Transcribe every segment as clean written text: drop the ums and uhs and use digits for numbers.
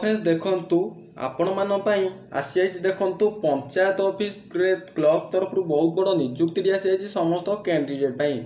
Friends देखंतु आपण मान पई आसी आइछि देखंतु पंचायत ऑफिस क्लर्क तरफ बहुत बड़ नियुक्ति आसी आइछि समस्त कैंडिडेट पई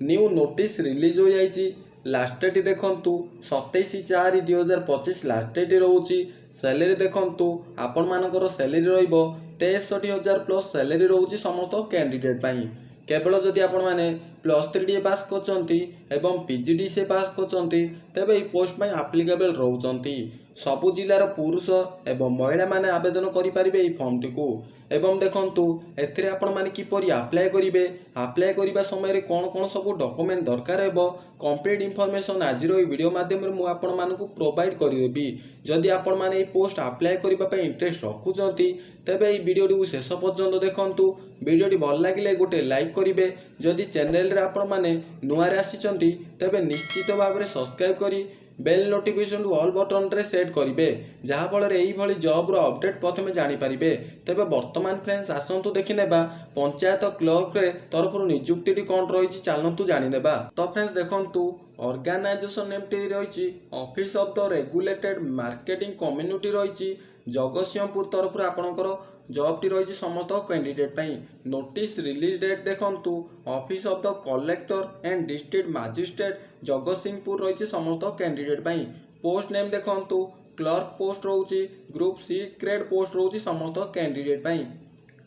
न्यू नोटिस रिलीज हो जाइछि। लास्ट डेट देखंतु 27/4/2025 लास्ट डेट रहउछि। सैलरी देखंतु आपण मानकर सैलरी रहइबो 63,000 प्लस सैलरी रहउछि समस्त कैंडिडेट पई। केवल जदि आपण माने +3 पास करचंती एवं पीजीडीसीए पास करचंती तेबे ई पोस्ट में एप्लिकेबल रहउचंती। सबु जिलार पुरुष एवं महिला माने आवेदन करि परिबे ई फॉर्म टिकु। एवं देखंतु एथिरे आपण माने किपरि अप्लाई करिवे, अप्लाई करिबा समय रे कोन सब डॉक्यूमेंट दरकार हेबो कंप्लीट इन्फॉर्मेशन आज रो वीडियो माध्यम रे मु आपण मानकु प्रोवाइड करि देबी। जदि आपण माने ई पोस्ट अप्लाई करिबा पे इंटरेस्ट रखुचंती तेबे ई वीडियो टी शेष पर्यंत देखंतु। वीडियो टी भल लागिले गोटे लाइक करिवे। जदि चैनल रे आपण माने नुआ रे आसीचंती तेबे निश्चित भाव रे सब्सक्राइब करी बेल नोटिफिकेशन ऑल बटन रे सेट करिवे जहा फल रे एई भली जॉब रो अपडेट प्रथमे जानि परिबे। तेबे वर्तमान फ्रेंड्स आसंतु देखि नेबा पंचायत क्लर्क रे तरफ नियुक्ति टी कोन रहिछि चालंतु जानि नेबा। तो फ्रेंड्स देखंतु ऑर्गेनाइजेशन नेम टी रहिछि office of the regulated marketing community रहिछि जगतसिंहपुर तरफ आपनकर जॉब टी रही समस्त कैंडिडेट पई। नोटिस रिलीज डेट देखंतु office of the collector and district magistrate Jagatsinghpur रही समस्त कैंडिडेट पई। पोस्ट नेम देखंतु क्लर्क पोस्ट रहउची, ग्रुप सी ग्रेड पोस्ट रहउची समस्त कैंडिडेट पई।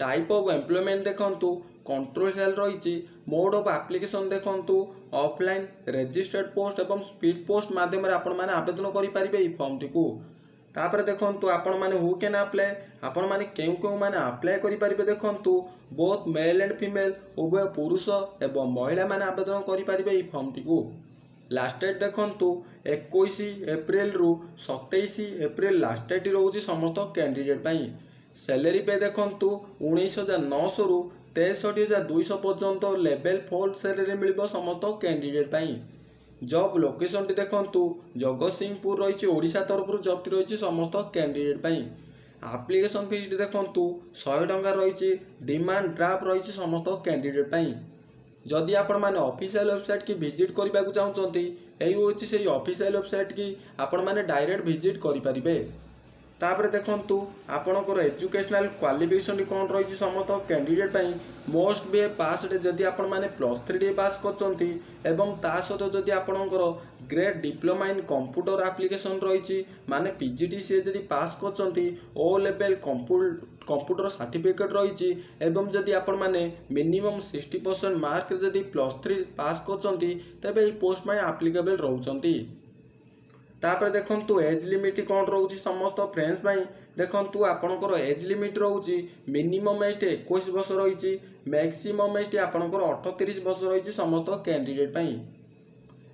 टाइप ऑफ एम्प्लॉयमेंट देखंतु कंट्रोल सेल रही। मोड ऑफ एप्लिकेशन देखंतु ऑफलाइन रजिस्टर्ड पोस्ट एवं स्पीड पोस्ट माध्यम रे आपण माने आवेदन करि परिबे ई फॉर्म टिकु। तापर देखंतु आपण माने हु कैन अप्लाई, आपण माने केउ माने अप्लाई करि परिबे देखंतु बोथ मेल एंड फीमेल उभय पुरुष एवं महिला माने आवेदन करि परिबे ई फॉर्म टिकु। लास्ट डेट देखंतु 21 एप्रिल रु 27 एप्रिल लास्ट डेट रहउची समस्त कैंडिडेट पई। सैलरी पे देखंतु 19,900 रु 63,200 पर्यंत लेवल 4 सैलरी मिलिबो समस्त कैंडिडेट पई। जॉब लोकेशन टी देखंतु जगतसिंहपुर रही ओडिशा तरफ जॉब टी रही समस्त कैंडिडेट पई। एप्लिकेशन फीस टी देखंतु 100 टंका रही। डिमांड ड्राफ्ट रही समस्त कैंडिडेट पई। जदि आपण माने ऑफिशियल वेबसाइट की विजिट करबा को चाहउचंती एई होची सेही ऑफिशियल वेबसाइट की आपण माने डायरेक्ट विजिट करि परिबे। तापर देखंतु आपणकर एजुकेशनल क्वालिफिकेशन कोन रही समस्त कैंडिडेट पई। मोस्ट बी पास जदि आपण माने +3 पास करचंती एवं ता सहित जदि आपणकर grade diploma in computer application रही माने पीजीडीसीए जदि पास करचंती ओ लेवल कंप्यूटर सर्टिफिकेट रही एवं जदि आपण माने मिनिमम 60% मार्क जदि +3 पास करचंती तबे ई पोस्ट में एप्लिकेबल रहउचंती। तापर देखंतु एज लिमिट कोन रहउची समस्त फ्रेंड्स भाई देखंतु आपनकर एज लिमिट रहउची मिनिमम एज 21 वर्ष रहिची, मैक्सिमम एज आपनकर 38 वर्ष रहिची समस्त कैंडिडेट पई।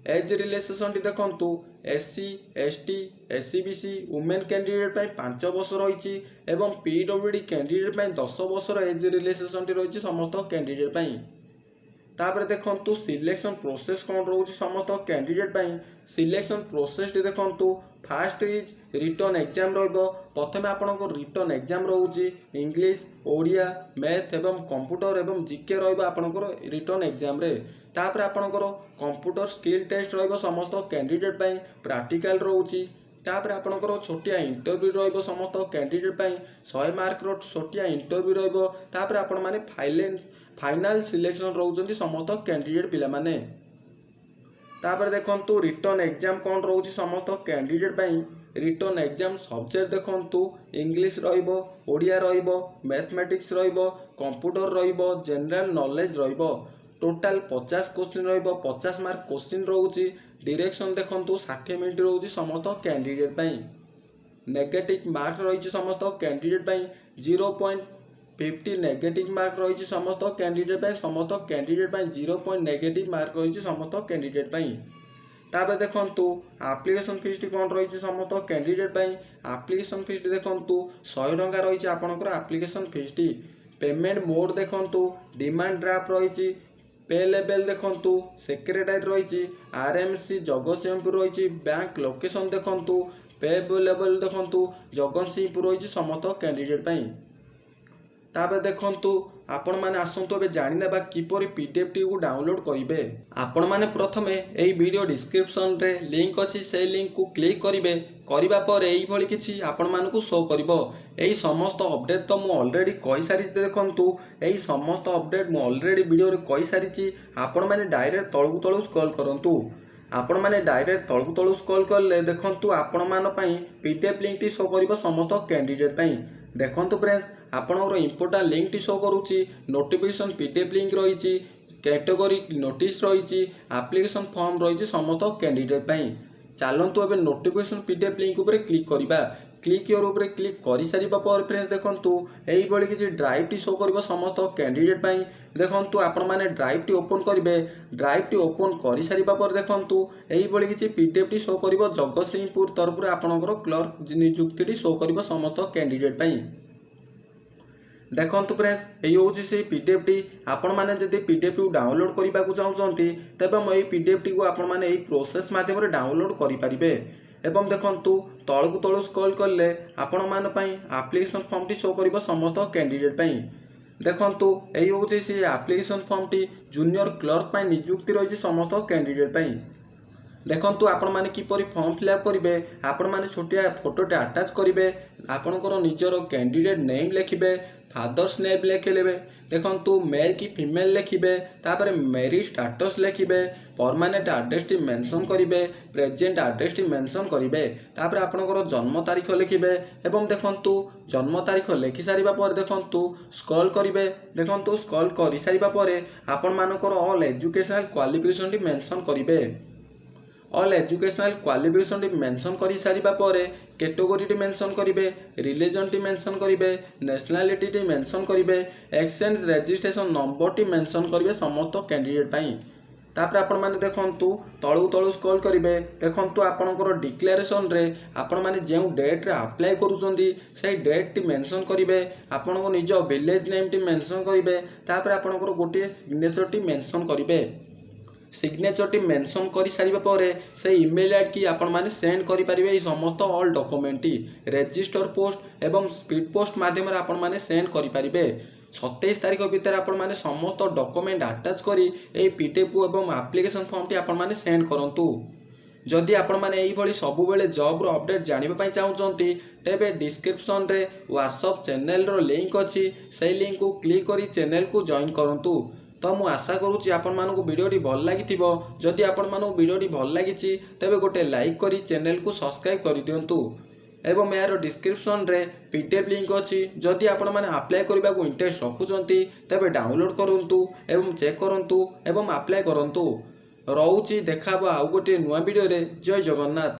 एज रिलैक्सेशन टी देखंतु SC ST SCBC women candidate पई 5 वर्ष रहिची एवं पीडब्ल्यूडी कैंडिडेट पई 10 वर्ष एज रिलैक्सेशन टी रहिची समस्त कैंडिडेट पई। तापर देखंतु सिलेक्शन प्रोसेस कोन रहउची समस्त कैंडिडेट पई। सिलेक्शन प्रोसेस टी देखंतु फास्ट इज रिटन एग्जाम रहइबो। प्रथमे आपनको रिटन एग्जाम रहउची इंग्लिश ओडिया मैथ एवं कंप्यूटर एवं जीके रहइबो आपनको रिटन एग्जाम रे। तापर आपनको कंप्यूटर स्किल टेस्ट रहइबो समस्त कैंडिडेट पई। प्रैक्टिकल रहउची। तापर आपनकर छोटिया इंटरव्यू रहइबो समस्त कैंडिडेट पई 100 मार्क रो छोटिया इंटरव्यू रहइबो। तापर आपण माने फाइनल सिलेक्शन रहउचंती समस्त कैंडिडेट पिला माने। तापर देखंतु रिटन एग्जाम कोन रहउची समस्त कैंडिडेट पई। रिटन एग्जाम सब्जेक्ट देखंतु इंग्लिश रहइबो, ओडिया रहइबो, मैथमेटिक्स रहइबो, कंप्यूटर रहइबो, जनरल नॉलेज रहइबो। टोटाल 50 क्वेश्चन रहइबो, 50 मार्क क्वेश्चन रहउची। डायरेक्शन देखंतु 60 मिनिट रहउची समस्त कैंडिडेट पई। नेगेटिव मार्क रही समस्त कैंडिडेट पई 0.50 नेगेटिव मार्क रही समस्त कैंडिडेट पई। समस्त कैंडिडेट पई 0 नेगेटिव मार्क रही समस्त कैंडिडेट पई। तापर देखंतु एप्लिकेशन फीस टी कोन रही समस्त कैंडिडेट पई। एप्लिकेशन फीस टी देखंतु 100 टंका रही आपनकर application fees T. Payment mode देखंतु डिमांड ड्राफ्ट रही। पे लेवल देखंतु सेक्रेटरी रही आरएमसी जगतसिंहपुर रही। बैंक लोकेशन देखंतु पे लेवल देखंतु जगतसिंहपुर रही समस्त कैंडिडेट पई। तापर देखंतु आपण माने आसंतु एबे जानिनेबा किपरि पीडीएफ टी को डाउनलोड करिवे। आपण माने प्रथमे एई वीडियो डिस्क्रिप्शन रे लिंक अछि से लिंक को क्लिक करिवे। करिबा पर एई भली किछि आपण मानकु शो करिवो। एई समस्त अपडेट तो मु ऑलरेडी कहि सारिछि। देखंतु एई समस्त अपडेट मु ऑलरेडी वीडियो रे कहि सारिछि। आपण माने डायरेक्ट तळकु तळु स्क्रॉल करंतु। आपण माने डायरेक्ट तळकु तळु स्क्रॉल करले देखंतु आपण मान पई पीडीएफ लिंक टी शो करिवो समस्त कैंडिडेट पई। देखंतु फ्रेंड्स आपनर इंपोर्टेंट लिंक टी शो करूची। नोटिफिकेशन पीडीएफ लिंक रहिची, कैटेगरी नोटिस रहिची, एप्लीकेशन फॉर्म रहिची समस्त कैंडिडेट पई। चलंतु एबे नोटिफिकेशन पीडीएफ लिंक ऊपर क्लिक करिबा। क्लिक योर ऊपर क्लिक करि सारिबा पर फ्रेंड्स देखंतु एई बळी किछि ड्राइव टी शो करबो समस्त कैंडिडेट पई। देखंतु आपण माने ड्राइव टी ओपन करिवे। ड्राइव टी ओपन करि सारिबा पर देखंतु एई बळी किछि पीडीएफ टी शो करबो जगतसिंहपुर तरफ आपनकर क्लर्क नियुक्ति टी शो करबो समस्त कैंडिडेट पई। देखंतु फ्रेंड्स एई होछि से पीडीएफ टी। आपण माने जदि पीडीएफ टी डाउनलोड करिबा को चाहउछंती तबे म एई पीडीएफ टी को आपण माने एई प्रोसेस माध्यम रे डाउनलोड करि परिबे। एवं देखंतु तळकु तळु स्क्रॉल करले आपण मान पई एप्लीकेशन फॉर्म टी शो करबो समस्त कैंडिडेट पई। देखंतु एई होछि से application form T junior clerk पई नियुक्ति रहिछि समस्त कैंडिडेट पई। देखंतु आपण माने किपरि फॉर्म फिलअप करिवे। आपण माने छोटिया फोटोटे अटैच करिवे। आपनकर निजर कैंडिडेट नेम लिखिबे, फादर्स नेम लिखिलेबे। देखंतु मेल की फीमेल लिखिबे, तापर मैरिज स्टेटस लिखिबे, परमानेंट एड्रेस टी मेंशन करिवे, प्रेजेंट एड्रेस टी मेंशन करिवे, तापर आपनकर जन्म तारीख लिखिबे। एवं देखंतु जन्म तारीख लिखि सारिबा पर देखंतु स्क्रॉल करिवे। देखंतु स्क्रॉल करि सारिबा पर आपण मानकर ऑल एजुकेशनल क्वालिफिकेशन टी मेंशन करिवे। ऑल एजुकेशनल क्वालिफिकेशन टी मेंशन करि सारिबा परे कैटेगरी टी मेंशन करिवे, रिलीजन टी मेंशन करिवे, नेशनलिटी टी मेंशन करिवे, एक्सचेंज रजिस्ट्रेशन नंबर टी मेंशन करिवे समस्त कैंडिडेट पई। तापर आपण माने देखंतु तळु तळु स्क्रॉल करिवे। देखंतु आपनकर डिक्लेरेशन रे आपण माने जेउ डेट रे अप्लाई करूचंदी सेही डेट टी मेंशन करिवे। आपनको निज विलेज नेम टी मेंशन करिवे। तापर आपनकर गोटे सिग्नेचर टी मेंशन करिवे। सिग्नेचर टी मेंशन करि सारिबा परे से ईमेल आईडी की आपण माने सेंड करि परिबे। ई समस्त all document T register post एवं स्पीड पोस्ट माध्यम रे आपण माने सेंड करि परिबे। 27 तारिख भीतर आपण माने समस्त डॉक्यूमेंट अटैच करी ए पीडीएफ एवं एप्लीकेशन फॉर्म टी आपण माने सेंड करंतु। जदि आपण माने एई भली सब बेले जॉब रो अपडेट जानिबा पई चाहउचंती तेबे डिस्क्रिप्शन रे व्हाट्सएप चैनल रो लिंक अछि। से लिंक को क्लिक करी चैनल को जॉइन करंतु। तो मु आशा करूची आपण मानकु वीडियोटी भल लागिथिबो। जदि आपण मानकु वीडियोटी भल लागिछि तेबे गोटे लाइक करी चैनल को सब्सक्राइब करि दियंतु। एवं यार डिस्क्रिप्शन रे पीडीएफ लिंक अछि। जदि आपण माने अप्लाई करबा को इंटरेस्ट रखुचंती तेबे डाउनलोड करंतु एवं चेक करंतु एवं अप्लाई करंतु। रहउची देखाबो आउ गोटे नुवा वीडियो रे। जय जगन्नाथ।